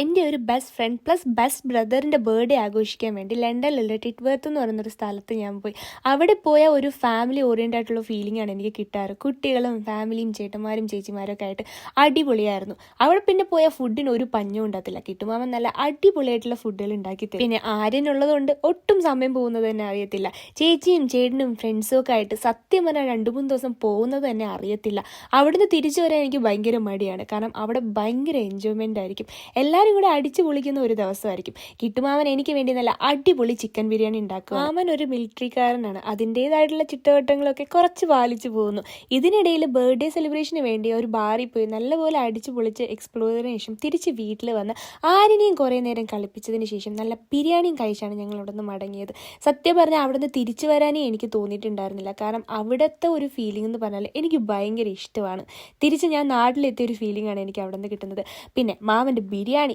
എൻ്റെ ഒരു best friend plus best ബ്രദറിൻ്റെ ബർത്ത്ഡേ ആഘോഷിക്കാൻ വേണ്ടി ലണ്ടനിലുള്ള ടിറ്റ്വർത്ത് എന്ന് പറയുന്നൊരു സ്ഥലത്ത് ഞാൻ പോയി. അവിടെ പോയാൽ ഒരു ഫാമിലി ഓറിയൻ്റ് ആയിട്ടുള്ള ഫീലിംഗ് ആണ് എനിക്ക് കിട്ടാറ്. കുട്ടികളും ഫാമിലിയും ചേട്ടന്മാരും ചേച്ചിമാരും ഒക്കെ ആയിട്ട് അടിപൊളിയായിരുന്നു. അവിടെ പിന്നെ പോയാൽ ഫുഡിന് ഒരു പഞ്ഞും ഉണ്ടാകത്തില്ല. കിട്ടുമാവൻ നല്ല അടിപൊളിയായിട്ടുള്ള ഫുഡുകൾ ഉണ്ടാക്കി തരും. പിന്നെ ആര്യനുള്ളതുകൊണ്ട് ഒട്ടും സമയം പോകുന്നത് തന്നെ അറിയത്തില്ല. ചേച്ചിയും ചേട്ടനും ഫ്രണ്ട്സും ഒക്കെ ആയിട്ട് സത്യം പറഞ്ഞാൽ 2-3 ദിവസം പോകുന്നത് തന്നെ അറിയത്തില്ല. അവിടുന്ന് തിരിച്ചു വരാൻ എനിക്ക് ഭയങ്കര മടിയാണ്. കാരണം അവിടെ ഭയങ്കര എൻജോയ്മെൻ്റ് ആയിരിക്കും. എല്ലാവരും കൂടെ അടിച്ചു പൊളിക്കുന്ന ഒരു ദിവസമായിരിക്കും. കിട്ടുമാവൻ എനിക്ക് വേണ്ടി നല്ല അടിപൊളി ചിക്കൻ ബിരിയാണി ഉണ്ടാക്കും. മാമൻ ഒരു മിലിറ്ററിക്കാരനാണ്. അതിൻ്റേതായിട്ടുള്ള ചിട്ടവട്ടങ്ങളൊക്കെ കുറച്ച് പാലിച്ചു പോകുന്നു. ഇതിനിടയിൽ ബർത്ത്ഡേ സെലിബ്രേഷന് വേണ്ടി ഒരു ബാറിൽ പോയി നല്ലപോലെ അടിച്ചു പൊളിച്ച് എക്സ്പ്ലോർ ചെയ്തതിനു ശേഷം തിരിച്ച് വീട്ടിൽ വന്ന് ആരിനെയും കുറേ നേരം കളിപ്പിച്ചതിന് ശേഷം നല്ല ബിരിയാണിയും കഴിച്ചാണ് ഞങ്ങൾ അവിടെ നിന്ന് മടങ്ങിയത്. സത്യം പറഞ്ഞാൽ അവിടെ നിന്ന് തിരിച്ചു വരാനേ എനിക്ക് തോന്നിയിട്ടുണ്ടായിരുന്നില്ല. കാരണം അവിടുത്തെ ഒരു ഫീലിംഗ് എന്ന് പറഞ്ഞാൽ എനിക്ക് ഭയങ്കര ഇഷ്ടമാണ്. തിരിച്ച് ഞാൻ നാട്ടിലെത്തിയ ഒരു ഫീലിംഗ് ആണ് എനിക്ക് അവിടെ നിന്ന് കിട്ടുന്നത്. പിന്നെ മാമൻ്റെ ബിരിയാണി